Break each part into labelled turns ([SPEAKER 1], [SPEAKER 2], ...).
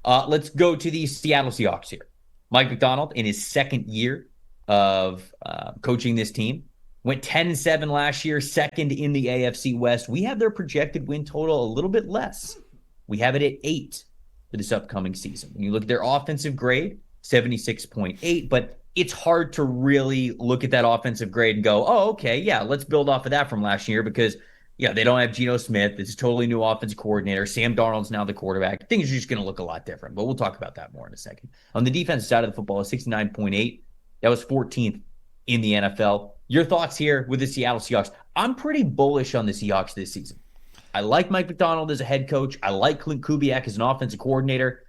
[SPEAKER 1] Let's go to the Seattle Seahawks here. Mike Macdonald, in his second year of coaching this team, went 10-7 last year, second in the AFC West. We have their projected win total a little bit less. We have it at 8 for this upcoming season. When you look at their offensive grade, 76.8, but it's hard to really look at that offensive grade and go, oh, okay, yeah, let's build off of that from last year because, yeah, they don't have Geno Smith. It's a totally new offensive coordinator. Sam Darnold's now the quarterback. Things are just going to look a lot different, but we'll talk about that more in a second. On the defensive side of the football, 69.8. That was 14th in the NFL. Your thoughts here with the Seattle Seahawks? I'm pretty bullish on the Seahawks this season. I like Mike Macdonald as a head coach. I like Clint Kubiak as an offensive coordinator.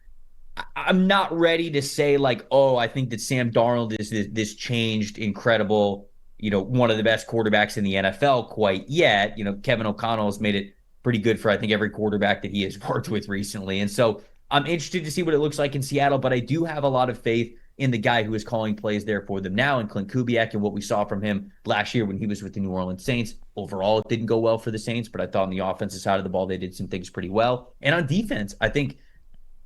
[SPEAKER 1] I'm not ready to say like, oh, I think that Sam Darnold is this changed, incredible, one of the best quarterbacks in the NFL quite yet. Kevin O'Connell has made it pretty good for, I think, every quarterback that he has worked with recently. And so I'm interested to see what it looks like in Seattle, but I do have a lot of faith in the guy who is calling plays there for them now, and Clint Kubiak, and what we saw from him last year when he was with the New Orleans Saints. Overall, it didn't go well for the Saints, but I thought on the offensive side of the ball, they did some things pretty well. And on defense, I think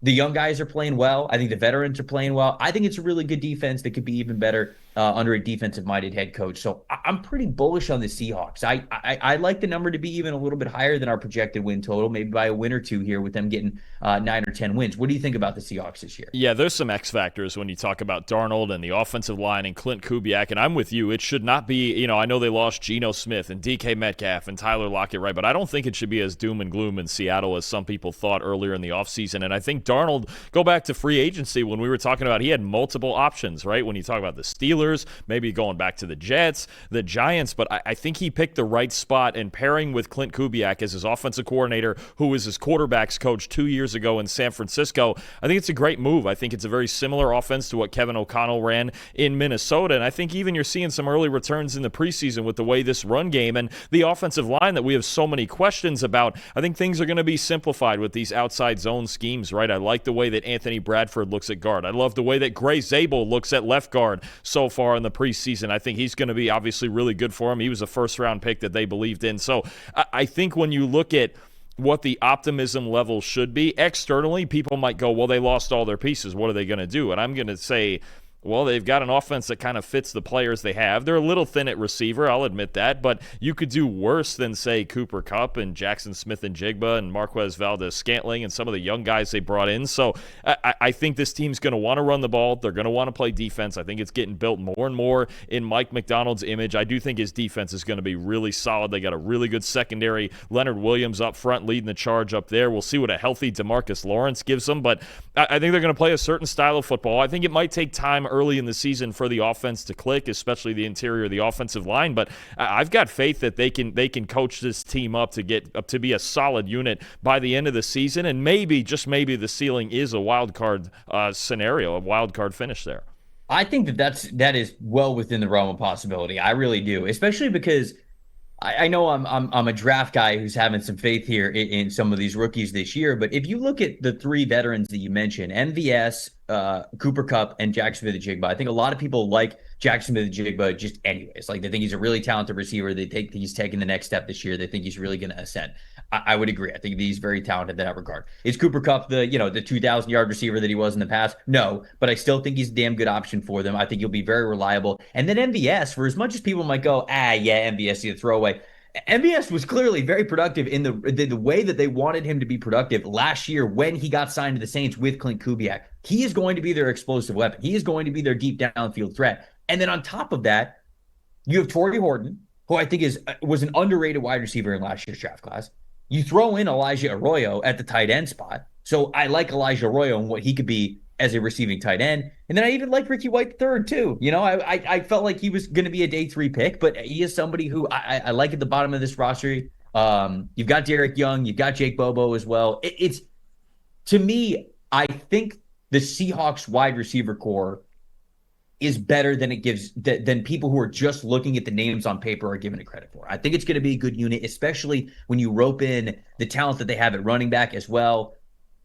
[SPEAKER 1] the young guys are playing well. I think the veterans are playing well. I think it's a really good defense that could be even better under a defensive-minded head coach. So I'm pretty bullish on the Seahawks. I like the number to be even a little bit higher than our projected win total, maybe by a win or two here with them getting 9 or 10 wins. What do you think about the Seahawks this year?
[SPEAKER 2] Yeah, there's some X factors when you talk about Darnold and the offensive line and Clint Kubiak, and I'm with you. It should not be, I know they lost Geno Smith and DK Metcalf and Tyler Lockett, right, but I don't think it should be as doom and gloom in Seattle as some people thought earlier in the offseason. And I think Darnold, go back to free agency when we were talking about he had multiple options, right? When you talk about the Steelers, maybe going back to the Jets, the Giants, but I think he picked the right spot, and pairing with Clint Kubiak as his offensive coordinator, who was his quarterback's coach 2 years ago in San Francisco, I think it's a great move. I think it's a very similar offense to what Kevin O'Connell ran in Minnesota, and I think even you're seeing some early returns in the preseason with the way this run game and the offensive line that we have so many questions about. I think things are going to be simplified with these outside zone schemes, right? I like the way that Anthony Bradford looks at guard. I love the way that Gray Zabel looks at left guard so far in the preseason. I think he's going to be obviously really good for him. He was a first-round pick that they believed in. So I think when you look at what the optimism level should be, externally, people might go, well, they lost all their pieces. What are they going to do? And I'm going to say, well, they've got an offense that kind of fits the players they have. They're a little thin at receiver, I'll admit that, but you could do worse than, say, Cooper Kupp and Jackson Smith and Jigba and Marquez Valdez-Scantling and some of the young guys they brought in. So I think this team's going to want to run the ball. They're going to want to play defense. I think it's getting built more and more in Mike Macdonald's image. I do think his defense is going to be really solid. They got a really good secondary. Leonard Williams up front leading the charge up there. We'll see what a healthy DeMarcus Lawrence gives them, but I think they're going to play a certain style of football. I think it might take time early in the season for the offense to click, especially the interior of the offensive line, but I've got faith that they can coach this team up to get up to be a solid unit by the end of the season, and maybe, just maybe, the ceiling is a wild card scenario, a wild card finish there.
[SPEAKER 1] I think that is well within the realm of possibility. I really do, especially because I know I'm a draft guy who's having some faith here in some of these rookies this year. But if you look at the three veterans that you mentioned, MVS, Cooper Kupp, and Jackson Smith-Njigba, I think a lot of people like Jackson Smith-Njigba just anyways. Like, they think he's a really talented receiver. They think he's taking the next step this year. They think he's really going to ascend. I would agree. I think he's very talented in that regard. Is Cooper Kupp the 2,000-yard receiver that he was in the past? No, but I still think he's a damn good option for them. I think he'll be very reliable. And then MVS, for as much as people might go, yeah, MVS is a throwaway. MVS was clearly very productive in the way that they wanted him to be productive last year when he got signed to the Saints with Clint Kubiak. He is going to be their explosive weapon. He is going to be their deep downfield threat. And then on top of that, you have Torrey Horton, who I think was an underrated wide receiver in last year's draft class. You throw in Elijah Arroyo at the tight end spot. So I like Elijah Arroyo and what he could be as a receiving tight end. And then I even like Ricky White III too. I felt like he was going to be a day 3 pick, but he is somebody who I like at the bottom of this roster. You've got Derek Young, you've got Jake Bobo as well. It's to me, I think the Seahawks wide receiver core is better than than people who are just looking at the names on paper are giving it credit for. I think it's going to be a good unit, especially when you rope in the talent that they have at running back as well.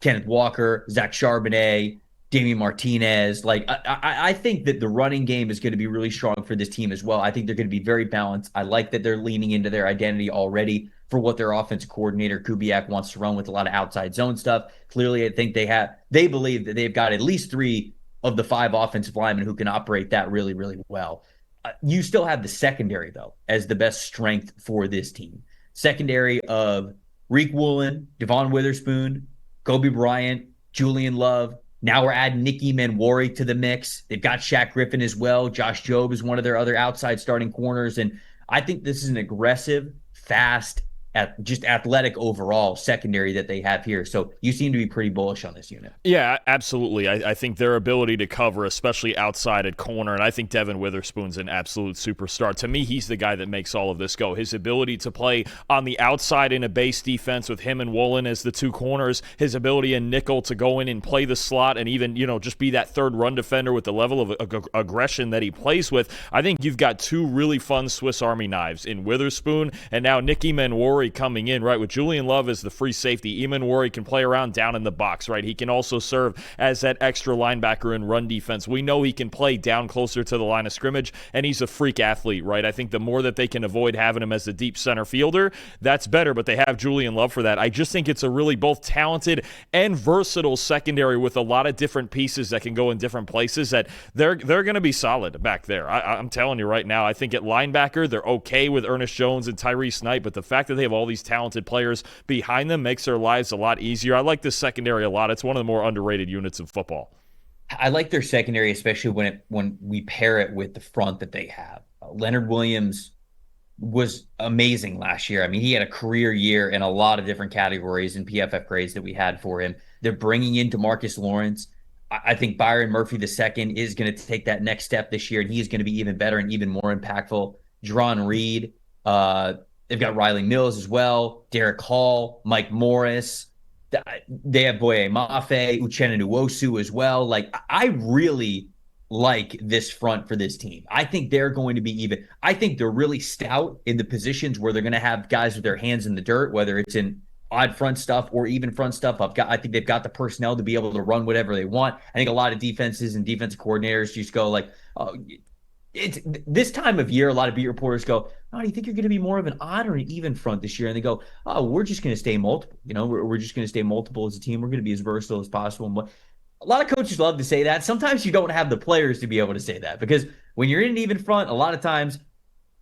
[SPEAKER 1] Kenneth Walker, Zach Charbonnet, Damian Martinez. I think that the running game is going to be really strong for this team as well. I think they're going to be very balanced. I like that they're leaning into their identity already for what their offensive coordinator Kubiak wants to run with a lot of outside zone stuff. Clearly, I think they believe that they've got at least 3 of the 5 offensive linemen who can operate that really, really well. You still have the secondary, though, as the best strength for this team. Secondary of Reek Woolen, Devon Witherspoon, Kobe Bryant, Julian Love. Now we're adding Nicky Manwari to the mix. They've got Shaq Griffin as well. Josh Jobe is one of their other outside starting corners. And I think this is an aggressive, fast, just athletic overall secondary that they have here. So you seem to be pretty bullish on this unit.
[SPEAKER 2] Yeah, absolutely. I think their ability to cover, especially outside at corner, and I think Devon Witherspoon's an absolute superstar. To me, he's the guy that makes all of this go. His ability to play on the outside in a base defense with him and Woolen as the 2 corners, his ability in nickel to go in and play the slot and even, just be that third run defender with the level of aggression that he plays with. I think you've got 2 really fun Swiss Army knives in Witherspoon and now Nicky Manwari coming in, right? With Julian Love as the free safety, Manwari can play around down in the box, right? He can also serve as that extra linebacker in run defense. We know he can play down closer to the line of scrimmage, and he's a freak athlete, right? I think the more that they can avoid having him as a deep center fielder, that's better, but they have Julian Love for that. I just think it's a really both talented and versatile secondary with a lot of different pieces that can go in different places that they're going to be solid back there. I'm telling you right now, I think at linebacker, they're okay with Ernest Jones and Tyrese Knight, but the fact that they have all these talented players behind them makes their lives a lot easier. I like this secondary a lot. It's one of the more underrated units of football.
[SPEAKER 1] I like their secondary, especially when we pair it with the front that they have. Leonard Williams was amazing last year. I mean, he had a career year in a lot of different categories and PFF grades that we had for him. They're bringing in DeMarcus Lawrence. I think Byron Murphy II is going to take that next step this year, and he's going to be even better and even more impactful. Jerron Reed, they've got Riley Mills as well, Derek Hall, Mike Morris. They have Boye Mafe, Uchenna Nwosu as well. Like, I really like this front for this team. I think they're going to be even. I think they're really stout in the positions where they're going to have guys with their hands in the dirt, whether it's in odd front stuff or even front stuff. I think they've got the personnel to be able to run whatever they want. I think a lot of defenses and defensive coordinators just go like, oh, it's this time of year, a lot of beat reporters go, oh, do you think you're going to be more of an odd or an even front this year? And they go, oh, we're just going to stay multiple. We're just going to stay multiple as a team. We're going to be as versatile as possible. And a lot of coaches love to say that. Sometimes you don't have the players to be able to say that, because when you're in an even front, a lot of times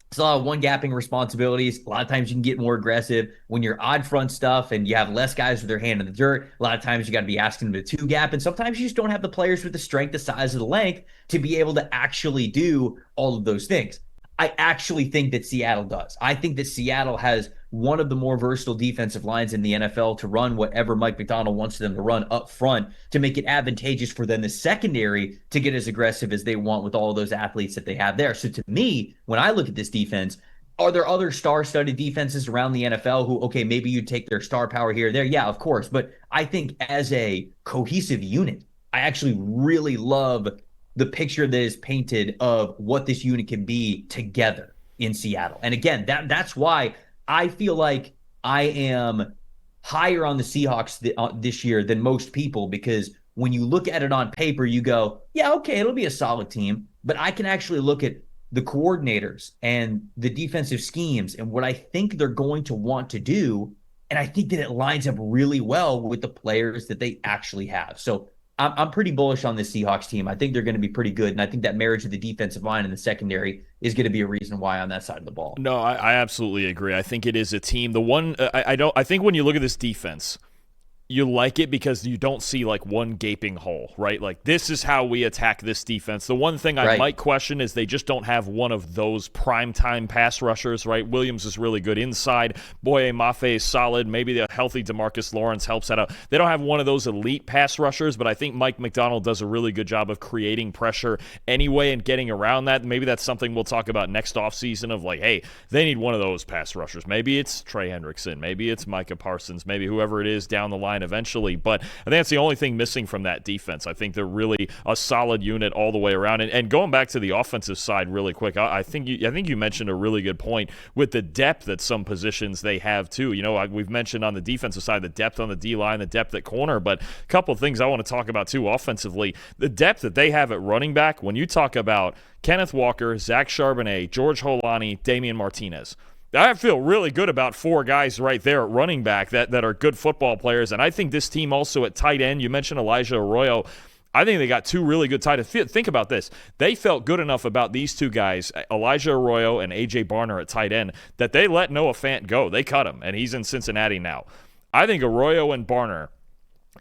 [SPEAKER 1] it's a lot of one-gapping responsibilities. A lot of times you can get more aggressive. When you're odd front stuff and you have less guys with their hand in the dirt, a lot of times you got to be asking them to two-gap, and sometimes you just don't have the players with the strength, the size, or the length to be able to actually do all of those things. I actually think that Seattle does. I think that Seattle has one of the more versatile defensive lines in the NFL to run whatever Mike Macdonald wants them to run up front, to make it advantageous for them, the secondary, to get as aggressive as they want with all of those athletes that they have there. So to me, when I look at this defense, are there other star-studded defenses around the NFL who, okay, maybe you take their star power here or there? Yeah, of course. But I think as a cohesive unit, I actually really love the picture that is painted of what this unit can be together in Seattle. And again, that's why I feel like I am higher on the Seahawks this year than most people, because when you look at it on paper, you go, yeah, okay, it'll be a solid team. But I can actually look at the coordinators and the defensive schemes and what I think they're going to want to do. And I think that it lines up really well with the players that they actually have. So I'm pretty bullish on this Seahawks team. I think they're going to be pretty good, and I think that marriage of the defensive line and the secondary is going to be a reason why on that side of the ball.
[SPEAKER 2] No, I absolutely agree. I think it is a team. The one I think when you look at this defense, you like it because you don't see like one gaping hole, right? Like, this is how we attack this defense. The one thing I might question is they just don't have one of those primetime pass rushers, right? Williams is really good inside. Boye Mafe is solid. Maybe the healthy DeMarcus Lawrence helps that out. They don't have one of those elite pass rushers, but I think Mike Macdonald does a really good job of creating pressure anyway and getting around that. Maybe that's something we'll talk about next offseason of like, hey, they need one of those pass rushers. Maybe it's Trey Hendrickson. Maybe it's Micah Parsons. Maybe whoever it is down the line eventually, but I think that's the only thing missing from that defense. I think they're really a solid unit all the way around. And going back to the offensive side really quick, I think you mentioned a really good point with the depth at some positions they have too. We've mentioned on the defensive side the depth on the D-line, the depth at corner, but a couple of things I want to talk about too offensively. The depth that they have at running back, when you talk about Kenneth Walker, Zach Charbonnet, George Holani, Damian Martinez, I feel really good about 4 guys right there at running back that are good football players. And I think this team also at tight end, you mentioned Elijah Arroyo. I think they got 2 really good tight ends. Think about this. They felt good enough about these 2 guys, Elijah Arroyo and A.J. Barner at tight end, that they let Noah Fant go. They cut him, and he's in Cincinnati now. I think Arroyo and Barner,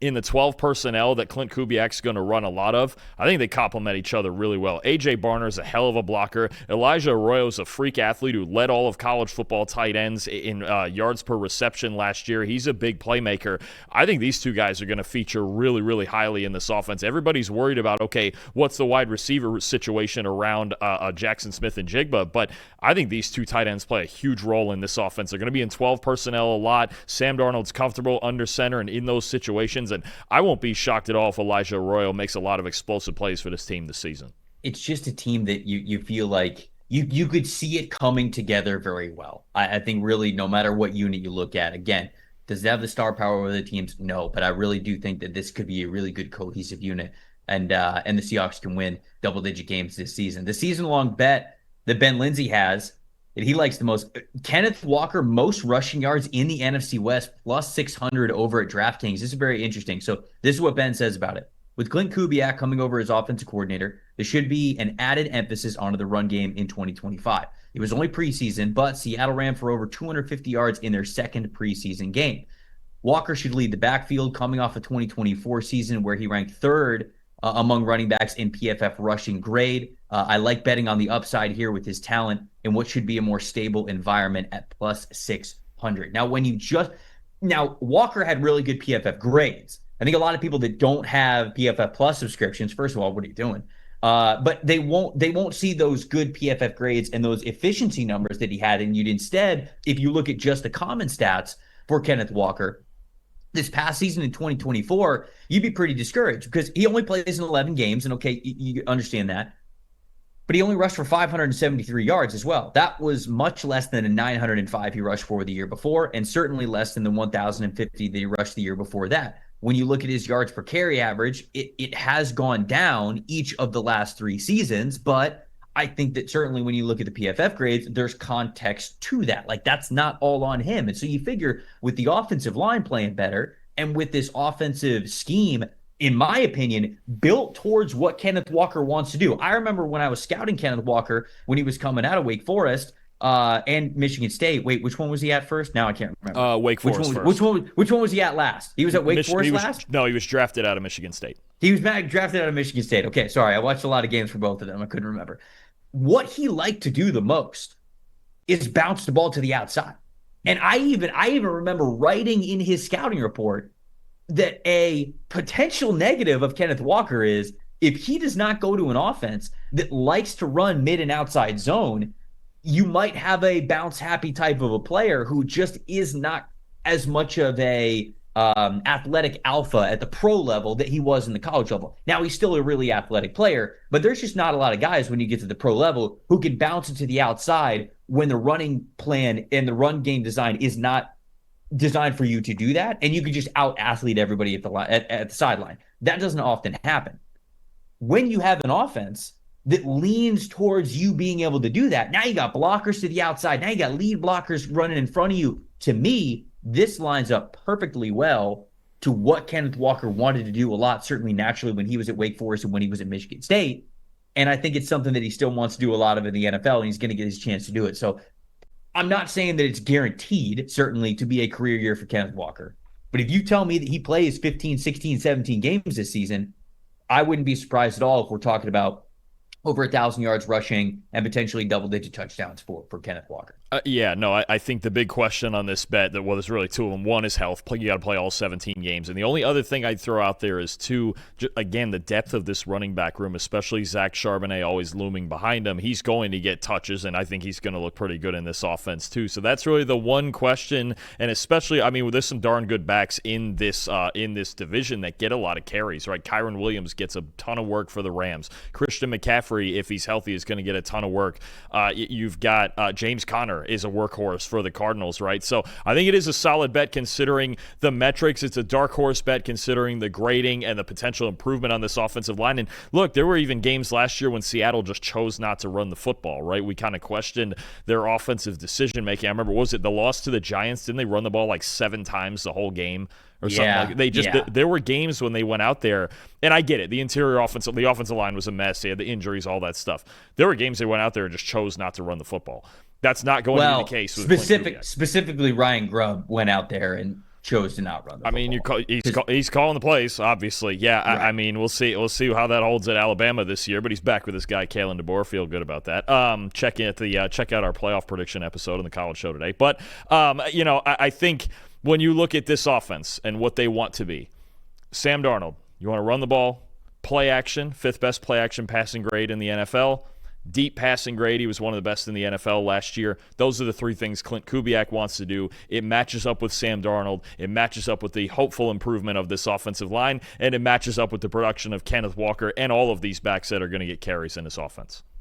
[SPEAKER 2] in the 12 personnel that Clint Kubiak's going to run a lot of, I think they complement each other really well. A.J. Barner's a hell of a blocker. Elijah Arroyo's a freak athlete who led all of college football tight ends in yards per reception last year. He's a big playmaker. I think these 2 guys are going to feature really, really highly in this offense. Everybody's worried about, okay, what's the wide receiver situation around Jackson Smith and Jigba, but I think these 2 tight ends play a huge role in this offense. They're going to be in 12 personnel a lot. Sam Darnold's comfortable under center and in those situations. And I won't be shocked at all if Elijah Arroyo makes a lot of explosive plays for this team this season.
[SPEAKER 1] It's just a team that you feel like you could see it coming together very well. I think really no matter what unit you look at, again, does it have the star power over the teams? No, but I really do think that this could be a really good cohesive unit, and the Seahawks can win double-digit games this season. The season-long bet that Ben Lindsay has that he likes the most. Kenneth Walker, most rushing yards in the NFC West, plus 600 over at DraftKings. This is very interesting. So this is what Ben says about it. With Clint Kubiak coming over as offensive coordinator, there should be an added emphasis onto the run game in 2025. It was only preseason, but Seattle ran for over 250 yards in their second preseason game. Walker should lead the backfield coming off a 2024 season where he ranked 3rd among running backs in PFF rushing grade. I like betting on the upside here with his talent in what should be a more stable environment at plus 600. Now, Walker had really good PFF grades. I think a lot of people that don't have PFF Plus subscriptions, first of all, what are you doing? But they won't see those good PFF grades and those efficiency numbers that he had. And you'd instead, if you look at just the common stats for Kenneth Walker, this past season in 2024, you'd be pretty discouraged because he only plays in 11 games. And okay, you understand that. But he only rushed for 573 yards as well. That was much less than the 905 he rushed for the year before, and certainly less than the 1,050 that he rushed the year before that. When you look at his yards per carry average, it has gone down each of the last 3 seasons, but I think that certainly when you look at the PFF grades, there's context to that. Like, that's not all on him. And so you figure with the offensive line playing better and with this offensive scheme, in my opinion, built towards what Kenneth Walker wants to do. I remember when I was scouting Kenneth Walker when he was coming out of Wake Forest and Michigan State. Wait, which one was he at first? Now I can't remember.
[SPEAKER 2] Wake Forest
[SPEAKER 1] first. Which one was he at last? He was at Wake Forest last?
[SPEAKER 2] No, he was drafted out of Michigan State.
[SPEAKER 1] He was drafted out of Michigan State. Okay, sorry. I watched a lot of games for both of them. I couldn't remember. What he liked to do the most is bounce the ball to the outside. And I even remember writing in his scouting report that a potential negative of Kenneth Walker is if he does not go to an offense that likes to run mid and outside zone, you might have a bounce happy type of a player who just is not as much of a athletic alpha at the pro level that he was in the college level. Now, he's still a really athletic player, but there's just not a lot of guys when you get to the pro level who can bounce it to the outside when the running plan and the run game design is not designed for you to do that, and you can just out athlete everybody at the sideline. That doesn't often happen. When you have an offense that leans towards you being able to do that, now you got blockers to the outside, now you got lead blockers running in front of you. To me, this lines up perfectly well to what Kenneth Walker wanted to do a lot, certainly naturally when he was at Wake Forest and when he was at Michigan State. And I think it's something that he still wants to do a lot of in the NFL, and he's going to get his chance to do it. So I'm not saying that it's guaranteed, certainly, to be a career year for Kenneth Walker. But if you tell me that he plays 15, 16, 17 games this season, I wouldn't be surprised at all if we're talking about over 1,000 yards rushing and potentially double-digit touchdowns for Kenneth Walker.
[SPEAKER 2] I think the big question on this bet, there's really 2 of them. One is health. You got to play all 17 games. And the only other thing I'd throw out there is, 2, again, the depth of this running back room, especially Zach Charbonnet always looming behind him. He's going to get touches, and I think he's going to look pretty good in this offense, too. So that's really the one question. And especially, there's some darn good backs in this division that get a lot of carries, right? Kyron Williams gets a ton of work for the Rams. Christian McCaffrey McCaffrey, if he's healthy, is going to get a ton of work. You've got James Conner is a workhorse for the Cardinals, right? So I think it is a solid bet considering the metrics. It's a dark horse bet considering the grading and the potential improvement on this offensive line. And look, there were even games last year when Seattle just chose not to run the football, right? We kind of questioned their offensive decision making. I remember, was it the loss to the Giants? Didn't they run the ball like 7 times the whole game? Or something like there were games when they went out there, and I get it. The offensive line was a mess. They had the injuries, all that stuff. There were games they went out there and just chose not to run the football. That's not going to be the case with
[SPEAKER 1] specifically Ryan Grubb went out there and chose to not run the football.
[SPEAKER 2] He's calling the plays, obviously. Yeah,
[SPEAKER 1] right.
[SPEAKER 2] I mean, we'll see how that holds at Alabama this year, but he's back with his guy Kalen DeBoer. Feel good about that. Check out our playoff prediction episode on the College Show today. But I think when you look at this offense and what they want to be, Sam Darnold, you want to run the ball, play action, 5th best play action passing grade in the NFL, deep passing grade. He was one of the best in the NFL last year. Those are the 3 things Clint Kubiak wants to do. It matches up with Sam Darnold. It matches up with the hopeful improvement of this offensive line, and it matches up with the production of Kenneth Walker and all of these backs that are going to get carries in this offense.